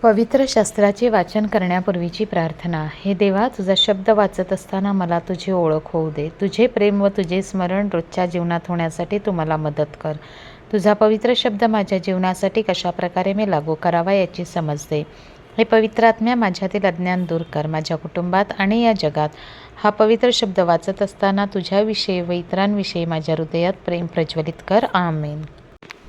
पवित्र शास्त्राचे वाचन करण्यापूर्वीची प्रार्थना. हे देवा, तुझा शब्द वाचत असताना मला तुझी ओळख होऊ दे. तुझे प्रेम व तुझे स्मरण रोजच्या जीवनात होण्यासाठी तू मला मदत कर. तुझा पवित्र शब्द माझ्या जीवनासाठी कशाप्रकारे मी लागू करावा याची समज दे. हे पवित्र आत्म्या, माझ्यातील अज्ञान दूर कर. माझ्या कुटुंबात आणि या जगात हा पवित्र शब्द वाचत असताना तुझ्याविषयी व इतरांविषयी माझ्या हृदयात प्रेम प्रज्वलित कर. आमेन.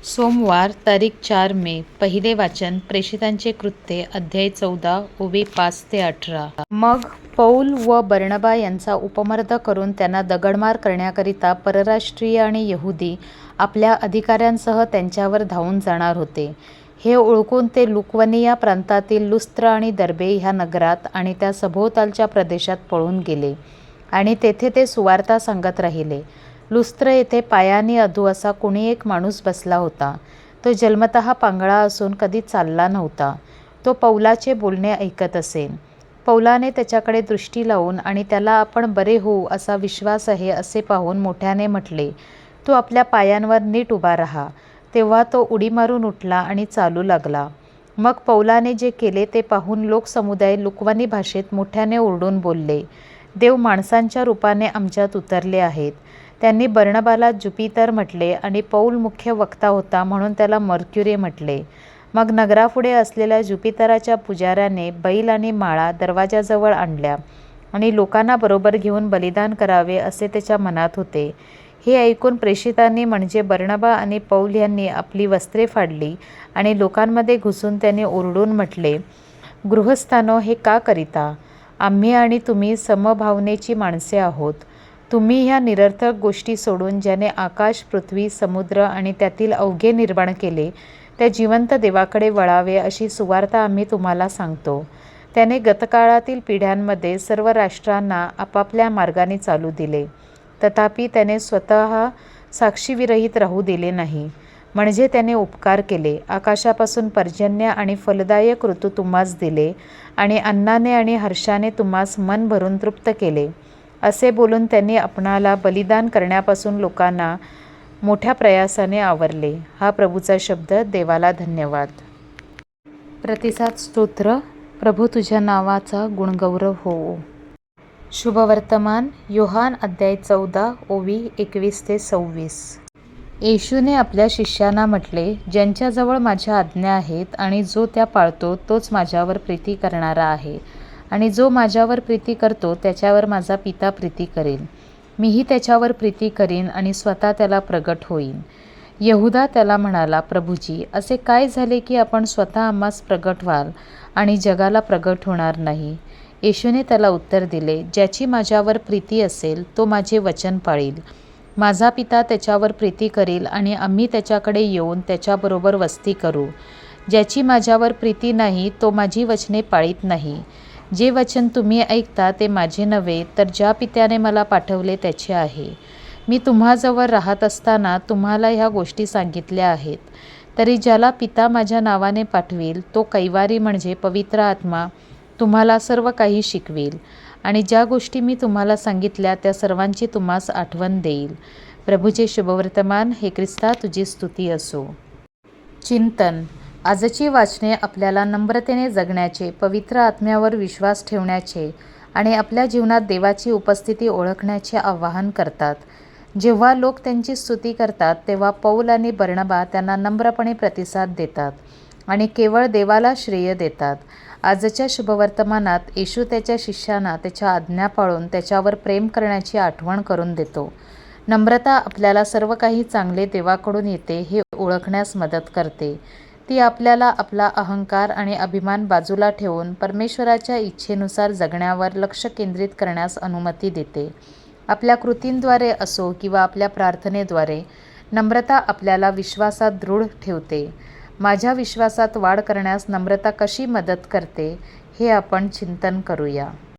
सोमवार तारीख 4 मे. पहिले वाचन प्रेषितांचे कृत्ये अध्याय 14 ओवी 5 ते 18. मग पौल व बर्नबा यांचा उपमर्द करून त्यांना दगडमार करण्याकरिता परराष्ट्रीय आणि यहुदी आपल्या अधिकाऱ्यांसह त्यांच्यावर धावून जाणार होते. हे ओळखून ते लुकवनिया प्रांतातील लुस्त्र आणि दर्बे ह्या नगरात आणि त्या सभोवतालच्या प्रदेशात पळून गेले आणि तेथे ते सुवार्ता सांगत राहिले. लुस्त्र येथे पायाने अधू असा कुणी एक माणूस बसला होता. तो जन्मतः पांगळा असून कधी चालला नव्हता. तो पौलाचे बोलणे ऐकत असे. पौलाने त्याच्याकडे दृष्टी लावून आणि त्याला आपण बरे होऊ असा विश्वास आहे असे पाहून मोठ्याने म्हटले, तू आपल्या पायांवर नीट उभा राहा. तेव्हा तो उडी मारून उठला आणि चालू लागला. मग पौलाने जे केले ते पाहून लोकसमुदाय लुकवानी भाषेत मोठ्याने ओरडून बोलले, देव माणसांच्या रूपाने आमच्यात उतरले आहेत. त्यांनी बर्नबाला ज्युपितर म्हटले आणि पौल मुख्य वक्ता होता म्हणून त्याला मर्क्युरी म्हटले. मग नगरापुढे असलेल्या ज्युपितराच्या पुजाऱ्याने बैल आणि माळा दरवाजाजवळ आणल्या आणि लोकांना बरोबर घेऊन बलिदान करावे असे त्याच्या मनात होते. हे ऐकून प्रेषितांनी म्हणजे बर्नबा आणि पौल यांनी आपली वस्त्रे फाडली आणि लोकांमध्ये घुसून त्यांनी ओरडून म्हटले, गृहस्थानो, हे का करिता? आम्ही आणि तुम्ही समभावनेची माणसे आहोत. तुम्ही ह्या निरर्थक गोष्टी सोडून ज्याने आकाश, पृथ्वी, समुद्र आणि त्यातील अवघे निर्माण केले त्या जिवंत देवाकडे वळावे अशी सुवार्ता आम्ही तुम्हाला सांगतो. त्याने गतकाळातील पिढ्यांमध्ये सर्व राष्ट्रांना आपापल्या मार्गाने चालू दिले. तथापि त्याने स्वतः साक्षीविरहित राहू दिले नाही. म्हणजे त्याने उपकार केले. आकाशापासून पर्जन्य आणि फलदायक ऋतू तुम्हास दिले आणि अन्नाने आणि हर्षाने तुम्हास मन भरून तृप्त केले. असे बोलून त्यांनी आपणाला बलिदान करण्यापासून लोकांना मोठ्या प्रयासाने आवरले. हा प्रभूचा शब्द. देवाला धन्यवाद. प्रतिसाद स्तोत्र. प्रभू, तुझ्या नावाचा गुणगौरव होवो. शुभवर्तमान. योहान अध्याय 14 ओवी 21 ते 26. येशूने आपल्या शिष्यांना म्हटले, ज्यांच्याजवळ माझ्या आज्ञा आहेत आणि जो त्या पाळतो तोच माझ्यावर प्रीती करणारा आहे आणि जो माझ्यावर प्रीती करतो त्याच्यावर माझा पिता प्रीती करेल. मीही त्याच्यावर प्रीती करीन आणि स्वतः त्याला प्रगट होईन. यहुदा त्याला म्हणाला, प्रभूजी, असे काय झाले की आपण स्वतः आम्हास प्रगट व्हाल आणि जगाला प्रगट होणार नाही? येशूने त्याला उत्तर दिले, ज्याची माझ्यावर प्रीती असेल तो माझे वचन पाळील. माझा पिता त्याच्यावर प्रीती करील आणि आम्ही त्याच्याकडे येऊन त्याच्याबरोबर वस्ती करू. ज्याची माझ्यावर प्रीती नाही तो माझी वचने पाळीत नाही. जे वचन तुम्ही ऐकता ते माझे नव्हे, तर ज्या पित्याने मला पाठवले त्याचे आहे. मी तुम्हाजवळ राहत असताना तुम्हाला ह्या गोष्टी सांगितल्या आहेत. तरी ज्याला पिता माझ्या नावाने पाठवील तो कैवारी म्हणजे पवित्र आत्मा तुम्हाला सर्व काही शिकवेल आणि ज्या गोष्टी मी तुम्हाला सांगितल्या त्या सर्वांची तुम्हास आठवण देईल. प्रभूचे शुभवर्तमान. हे ख्रिस्ता, तुझी स्तुती असो. चिंतन. आजची वाचने आपल्याला नम्रतेने जगण्याचे, पवित्र आत्म्यावर विश्वास ठेवण्याचे आणि आपल्या जीवनात देवाची उपस्थिती ओळखण्याचे आवाहन करतात. जेव्हा लोक त्यांची स्तुती करतात तेव्हा पौल आणि बर्नबा त्यांना नम्रपणे प्रतिसाद देतात आणि केवळ देवाला श्रेय देतात. आजच्या शुभवर्तमानात येशू त्याच्या शिष्यांना त्याच्या आज्ञा पाळून त्याच्यावर प्रेम करण्याची आठवण करून देतो. नम्रता आपल्याला सर्व काही चांगले देवाकडून येते हे ओळखण्यास मदत करते. ती आपल्याला आपला अहंकार आणि अभिमान बाजूला ठेवून परमेश्वराच्या इच्छेनुसार जगण्यावर लक्ष केंद्रित करण्यास अनुमती देते. आपल्या कृतींद्वारे असो किंवा आपल्या प्रार्थनेद्वारे नम्रता आपल्याला विश्वासात दृढ ठेवते. माझ्या विश्वासात वाढ करण्यास नम्रता कशी मदत करते हे आपण चिंतन करूया.